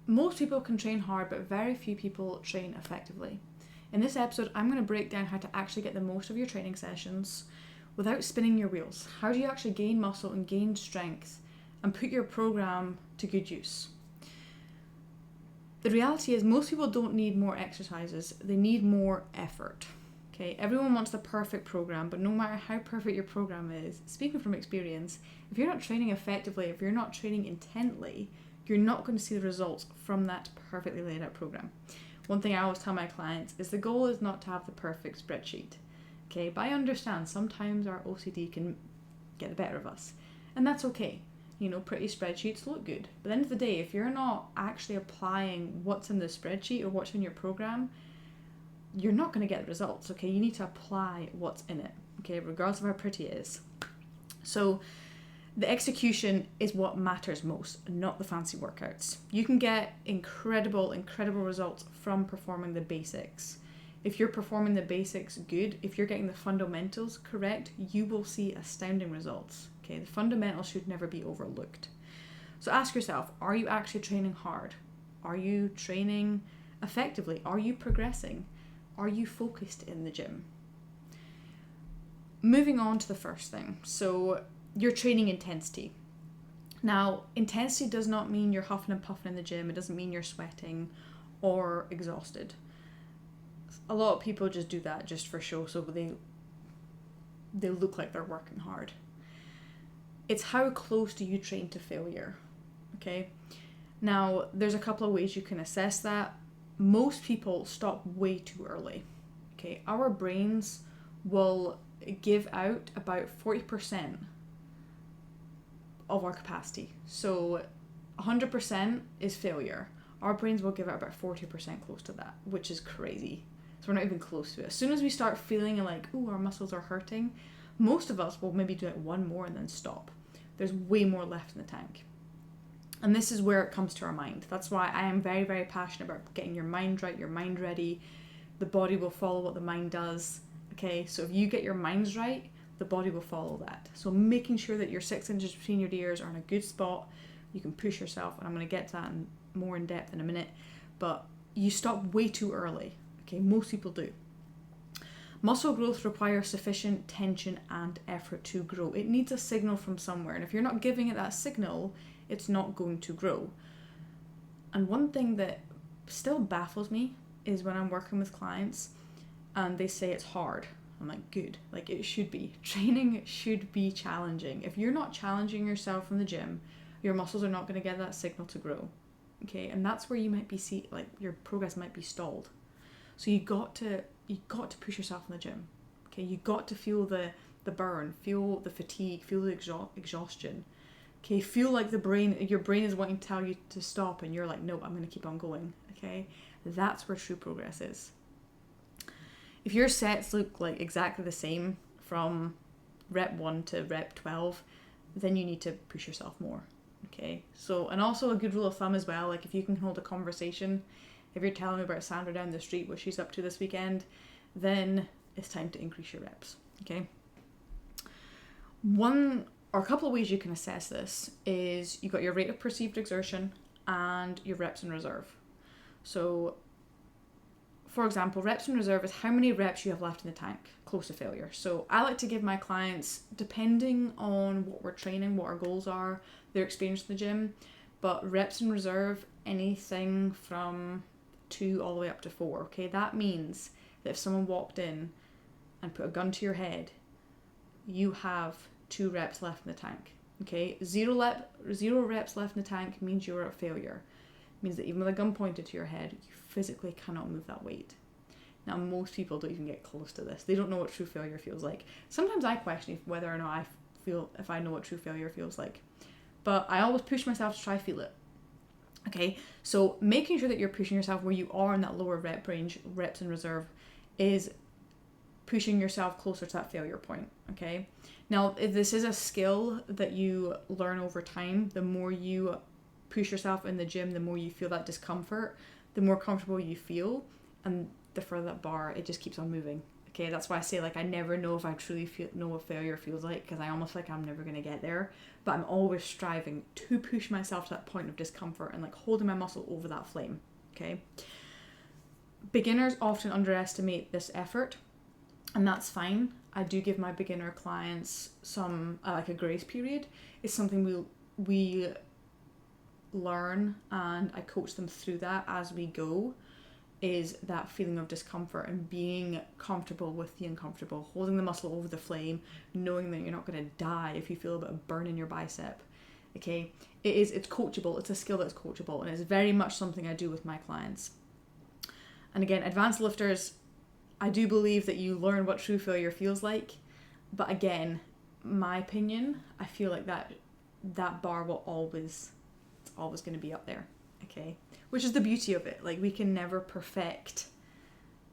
most people can train hard, but very few people train effectively. In this episode, I'm going to break down how to actually get the most of your training sessions without spinning your wheels. How do you actually gain muscle and gain strength and put your program to good use? The reality is most people don't need more exercises, they need more effort. Okay, everyone wants the perfect program, but no matter how perfect your program is, speaking from experience, if you're not training effectively, if you're not training intently, you're not going to see the results from that perfectly laid out program. One thing I always tell my clients is the goal is not to have the perfect spreadsheet. Okay, but I understand sometimes our OCD can get the better of us, and that's okay. You know, pretty spreadsheets look good, but at the end of the day, if you're not actually applying what's in the spreadsheet or what's in your program, you're not going to get the results. Okay, you need to apply what's in it, okay, regardless of how pretty it is. So the execution is what matters most, not the fancy workouts. You can get incredible results from performing the basics. If you're performing the basics good, if you're getting the fundamentals correct, you will see astounding results. Okay, the fundamentals should never be overlooked. So ask yourself, are you actually training hard? Are you training effectively? Are you progressing? Are you focused in the gym? Moving on to the first thing. So your training intensity. Now, intensity does not mean you're huffing and puffing in the gym. It doesn't mean you're sweating or exhausted. A lot of people just do that just for show, so they look like they're working hard. It's how close do you train to failure, okay? Now, there's a couple of ways you can assess that. Most people stop way too early, okay? Our brains will give out about 40% of our capacity. So 100% is failure. Our brains will give out about 40% close to that, which is crazy. So we're not even close to it. As soon as we start feeling like, ooh, our muscles are hurting, most of us will maybe do it one more and then stop. There's way more left in the tank. And this is where it comes to our mind. That's why I am very, very passionate about getting your mind right, your mind ready. The body will follow what the mind does. Okay, so if you get your minds right, the body will follow that. So making sure that your 6 inches between your ears are in a good spot, you can push yourself, and I'm going to get to that more in depth in a minute, but you stop way too early. Okay, most people do. Muscle growth requires sufficient tension and effort to grow. It needs a signal from somewhere, and if you're not giving it that signal, it's not going to grow. And one thing that still baffles me is when I'm working with clients and they say it's hard. I'm like, good, like it should be. Training should be challenging. If you're not challenging yourself in the gym, your muscles are not going to get that signal to grow. Okay, and that's where you might be your progress might be stalled. So you got to push yourself in the gym. Okay, you got to feel the burn, feel the fatigue, feel the exhaustion. Okay, feel like your brain is wanting to tell you to stop, and you're like, no, I'm going to keep on going. Okay, that's where true progress is. If your sets look like exactly the same from rep 1 to rep 12, then you need to push yourself more. Okay, so, and also a good rule of thumb as well, like if you can hold a conversation, if you're telling me about Sandra down the street, what she's up to this weekend, then it's time to increase your reps. Okay, one or a couple of ways you can assess this is you got your rate of perceived exertion and your reps in reserve. So for example, reps in reserve is how many reps you have left in the tank, close to failure. So I like to give my clients, depending on what we're training, what our goals are, their experience in the gym, but reps in reserve, anything from 2 all the way up to 4. Okay, that means that if someone walked in and put a gun to your head, you have 2 reps left in the tank. Okay, 0 reps left in the tank means you're at failure. It means that even with a gun pointed to your head, you physically cannot move that weight. Now, most people don't even get close to this. They don't know what true failure feels like. Sometimes I question whether or not if I know what true failure feels like. But I always push myself to try feel it. Okay, so making sure that you're pushing yourself where you are in that lower rep range, reps in reserve, is pushing yourself closer to that failure point. Okay, now if this is a skill that you learn over time, the more you push yourself in the gym, the more you feel that discomfort, the more comfortable you feel, and the further that bar, it just keeps on moving. Okay, that's why I say like I never know if I truly know what failure feels like, because I almost like I'm never going to get there, but I'm always striving to push myself to that point of discomfort and like holding my muscle over that flame. Okay, beginners often underestimate this effort, and that's fine. I do give my beginner clients some like a grace period. It's something we learn, and I coach them through that as we go, is that feeling of discomfort and being comfortable with the uncomfortable, holding the muscle over the flame, knowing that you're not going to die if you feel a bit of burn in your bicep. Okay, it's coachable. It's a skill that's coachable, and it's very much something I do with my clients. And again, advanced lifters, I do believe that you learn what true failure feels like, but again, my opinion, I feel like that bar will always going to be up there. Okay, which is the beauty of it. Like, we can never perfect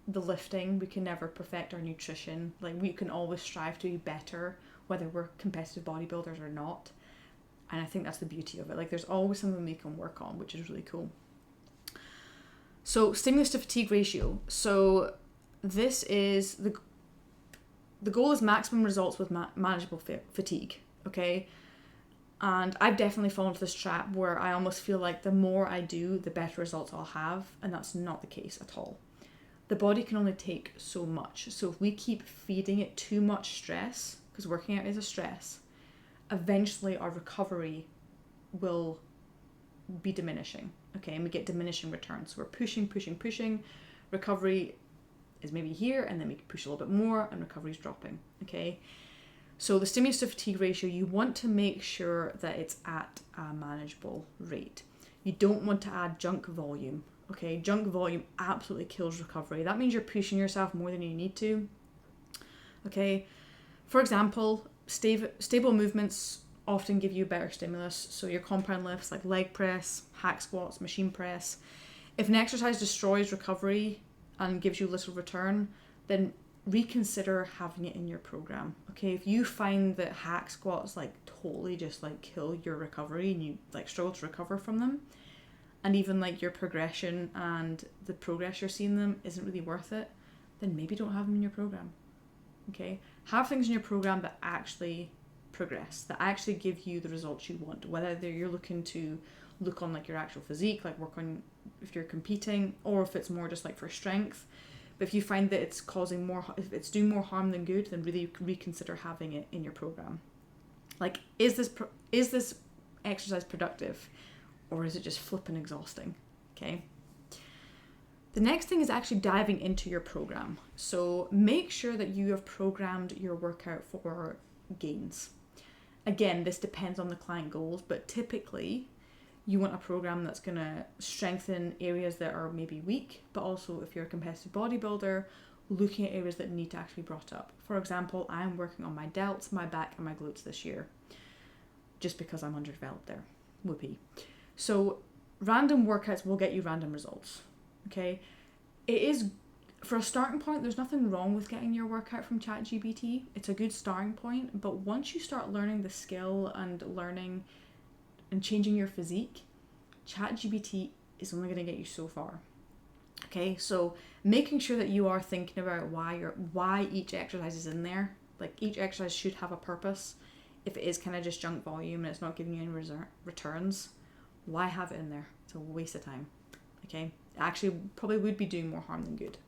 the lifting, we can never perfect our nutrition. Like, we can always strive to be better, whether we're competitive bodybuilders or not. And I think that's the beauty of it. Like, there's always something we can work on, which is really cool. So, stimulus to fatigue ratio. So this is the goal is maximum results with manageable fatigue. Okay. And I've definitely fallen into this trap where I almost feel like the more I do, the better results I'll have. And that's not the case at all. The body can only take so much. So if we keep feeding it too much stress, because working out is a stress, eventually our recovery will be diminishing. Okay, and we get diminishing returns. So we're pushing. Recovery is maybe here, and then we can push a little bit more, and recovery is dropping. Okay. So the stimulus to fatigue ratio, you want to make sure that it's at a manageable rate. You don't want to add junk volume. Okay, junk volume absolutely kills recovery. That means you're pushing yourself more than you need to. Okay, for example, stable movements often give you better stimulus. So your compound lifts like leg press, hack squats, machine press. If an exercise destroys recovery and gives you little return, then reconsider having it in your program. Okay, if you find that hack squats like totally just like kill your recovery and you like struggle to recover from them, and even like your progression and the progress you're seeing them isn't really worth it, then maybe don't have them in your program. Okay, have things in your program that actually progress, that actually give you the results you want, whether you're looking to look on like your actual physique, like work on if you're competing, or if it's more just like for strength. But if you find that it's causing more, if it's doing more harm than good, then really reconsider having it in your program. Like, is this exercise productive, or is it just flipping exhausting? Okay. The next thing is actually diving into your program. So make sure that you have programmed your workout for gains. Again, this depends on the client goals, but typically you want a program that's going to strengthen areas that are maybe weak, but also if you're a competitive bodybuilder, looking at areas that need to actually be brought up. For example, I'm working on my delts, my back, and my glutes this year, just because I'm underdeveloped there. Whoopee. So random workouts will get you random results. Okay, it is, for a starting point, there's nothing wrong with getting your workout from ChatGPT. It's a good starting point, but once you start learning the skill and learning and changing your physique, ChatGPT is only going to get you so far. Okay, so making sure that you are thinking about why each exercise is in there. Like, each exercise should have a purpose. If it is kind of just junk volume and it's not giving you any returns, why have it in there? It's a waste of time. Okay, it actually probably would be doing more harm than good.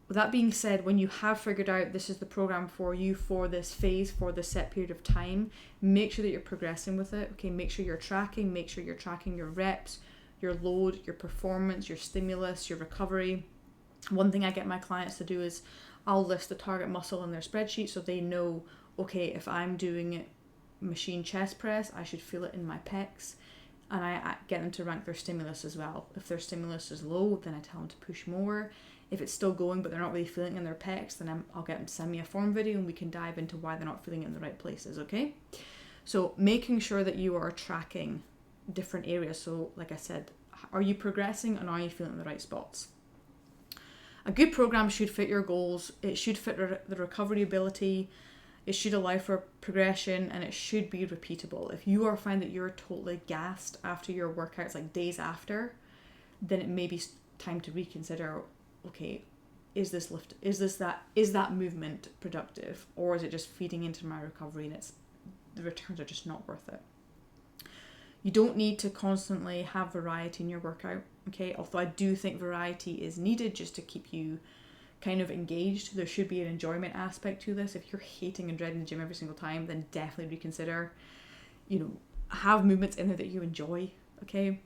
With that being said, when you have figured out this is the program for you for this phase, for this set period of time, make sure that you're progressing with it. Okay, make sure you're tracking your reps, your load, your performance, your stimulus, your recovery. One thing I get my clients to do is I'll list the target muscle in their spreadsheet so they know, okay, if I'm doing machine chest press, I should feel it in my pecs. And I get them to rank their stimulus as well. If their stimulus is low, then I tell them to push more. If it's still going but they're not really feeling it in their pecs, then I'll get them to send me a form video and we can dive into why they're not feeling it in the right places, okay? So making sure that you are tracking different areas. So like I said, are you progressing and are you feeling in the right spots? A good program should fit your goals. It should fit the recovery ability. It should allow for progression, and it should be repeatable. If you find that you're totally gassed after your workouts, like days after, then it may be time to reconsider, okay, is that movement productive, or is it just feeding into my recovery and the returns are just not worth it? You don't need to constantly have variety in your workout, okay? Although I do think variety is needed just to keep you kind of engaged. There should be an enjoyment aspect to this. If you're hating and dreading the gym every single time, then definitely reconsider, have movements in there that you enjoy, okay?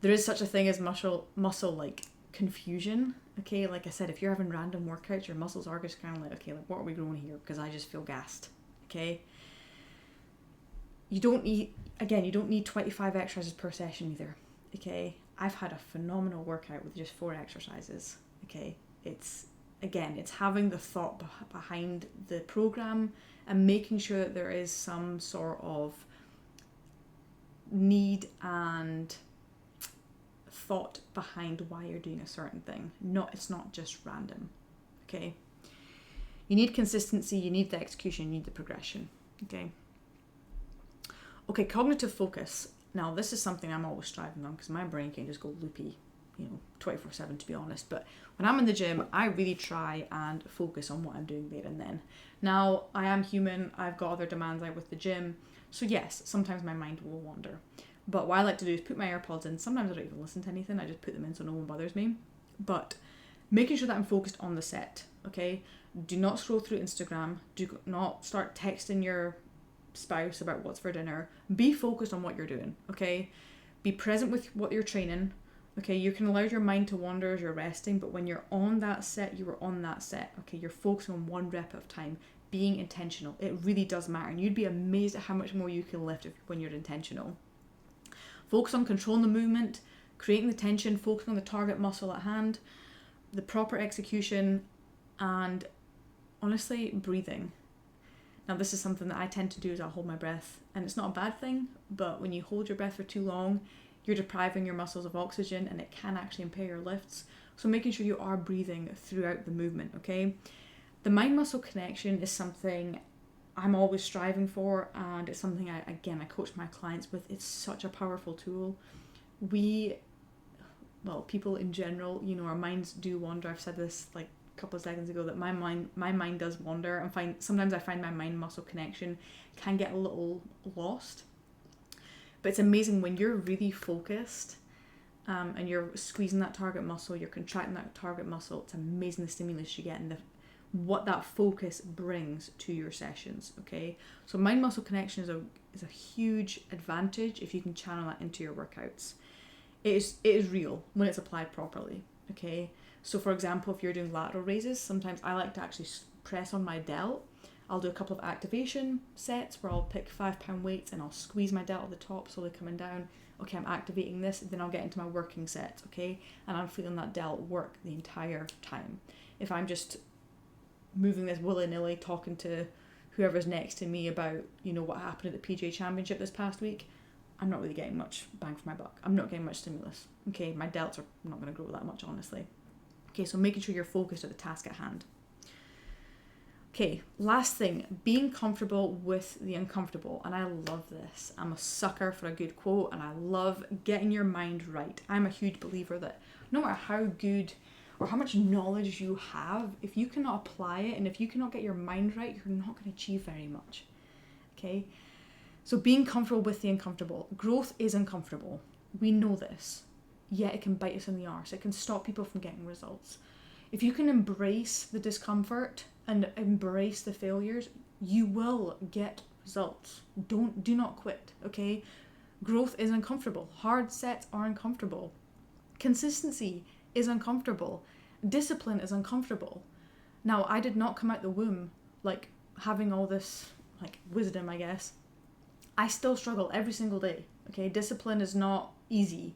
There is such a thing as muscle like confusion, okay? Like I said, if you're having random workouts, your muscles are just kind of like, okay, like what are we growing here? Because I just feel gassed, okay? You don't need 25 exercises per session either, okay? I've had a phenomenal workout with just 4 exercises, okay? It's having the thought behind the program and making sure that there is some sort of need and thought behind why you're doing a certain thing. It's not just random, okay? You need consistency, you need the execution, you need the progression, okay? Okay, cognitive focus. Now, this is something I'm always striving on because my brain can just go loopy, 24/7 to be honest. But when I'm in the gym, I really try and focus on what I'm doing there and then. Now, I am human. I've got other demands out with the gym. So yes, sometimes my mind will wander. But what I like to do is put my AirPods in. Sometimes I don't even listen to anything. I just put them in so no one bothers me. But making sure that I'm focused on the set, okay? Do not scroll through Instagram. Do not start texting your spouse about what's for dinner. Be focused on what you're doing, okay? Be present with what you're training, okay? You can allow your mind to wander as you're resting, but when you're on that set, you are on that set, okay? You're focusing on one rep at a time, being intentional. It really does matter, and you'd be amazed at how much more you can lift when you're intentional. Focus on controlling the movement, creating the tension, focusing on the target muscle at hand, the proper execution, and honestly, breathing. Now, this is something that I tend to do is I'll hold my breath, and it's not a bad thing, but when you hold your breath for too long, you're depriving your muscles of oxygen and it can actually impair your lifts. So making sure you are breathing throughout the movement, okay? The mind-muscle connection is something I'm always striving for, and it's something I coach my clients with. It's such a powerful tool. People in general, our minds do wander. I've said this like couple of seconds ago that my mind does wander, and sometimes I find my mind muscle connection can get a little lost, but it's amazing when you're really focused and you're squeezing that target muscle, you're contracting that target muscle. It's amazing the stimulus you get and what that focus brings to your sessions, okay? So mind muscle connection is a huge advantage if you can channel that into your workouts. It is real when it's applied properly, okay? So for example, if you're doing lateral raises, sometimes I like to actually press on my delt. I'll do a couple of activation sets where I'll pick 5-pound weights and I'll squeeze my delt at the top slowly coming down. Okay, I'm activating this, then I'll get into my working sets, okay? And I'm feeling that delt work the entire time. If I'm just moving this willy-nilly, talking to whoever's next to me about, what happened at the PGA Championship this past week, I'm not really getting much bang for my buck. I'm not getting much stimulus, okay? My delts are not going to grow that much, honestly. Okay, so making sure you're focused at the task at hand. Okay, last thing, being comfortable with the uncomfortable. And I love this. I'm a sucker for a good quote, and I love getting your mind right. I'm a huge believer that no matter how good or how much knowledge you have, if you cannot apply it and if you cannot get your mind right, you're not going to achieve very much. Okay, so being comfortable with the uncomfortable. Growth is uncomfortable. We know this. Yet it can bite us in the arse. It can stop people from getting results. If you can embrace the discomfort and embrace the failures, you will get results. Do not quit, okay? Growth is uncomfortable. Hard sets are uncomfortable. Consistency is uncomfortable. Discipline is uncomfortable. Now, I did not come out the womb like having all this like wisdom, I guess. I still struggle every single day, okay? Discipline is not easy.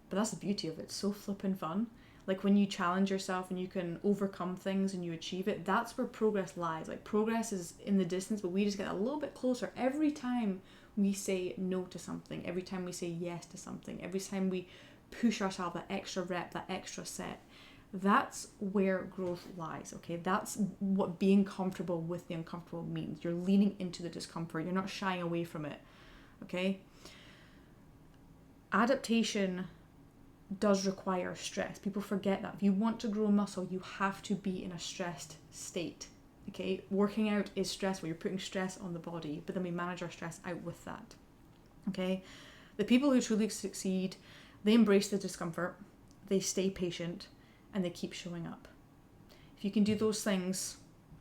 But that's the beauty of it. It's so flippin' fun. Like when you challenge yourself and you can overcome things and you achieve it, that's where progress lies. Like progress is in the distance, but we just get a little bit closer every time we say no to something, every time we say yes to something, every time we push ourselves that extra rep, that extra set. That's where growth lies, okay? That's what being comfortable with the uncomfortable means. You're leaning into the discomfort. You're not shying away from it, okay? Adaptation does require stress. People forget that. If you want to grow muscle, you have to be in a stressed state. Okay, working out is stressful. You're putting stress on the body, but then we manage our stress out with that. Okay, the people who truly succeed, they embrace the discomfort, they stay patient, and they keep showing up. If you can do those things,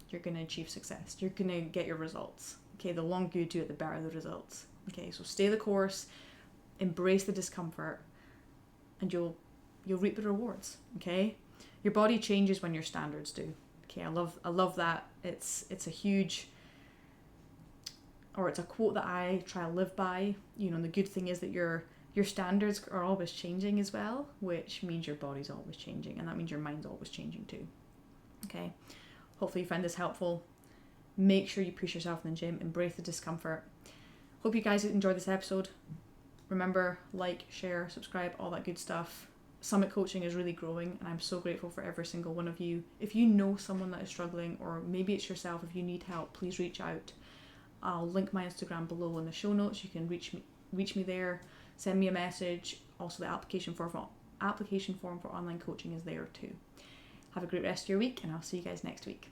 you're going to achieve success. You're going to get your results. Okay, the longer you do it, the better the results. Okay, so stay the course, embrace the discomfort, and you'll reap the rewards. Okay, your body changes when your standards do. Okay, I love that. It's a huge, or it's a quote that I try to live by. You know, and the good thing is that your standards are always changing as well, which means your body's always changing, and that means your mind's always changing too. Okay, hopefully you find this helpful. Make sure you push yourself in the gym, embrace the discomfort. Hope you guys enjoyed this episode. Remember, like, share, subscribe, all that good stuff. Summit Coaching is really growing, and I'm so grateful for every single one of you. If you know someone that is struggling, or maybe it's yourself, if you need help, please reach out. I'll link my Instagram below in the show notes. You can reach me there, send me a message. Also, the application form for online coaching is there too. Have a great rest of your week, and I'll see you guys next week.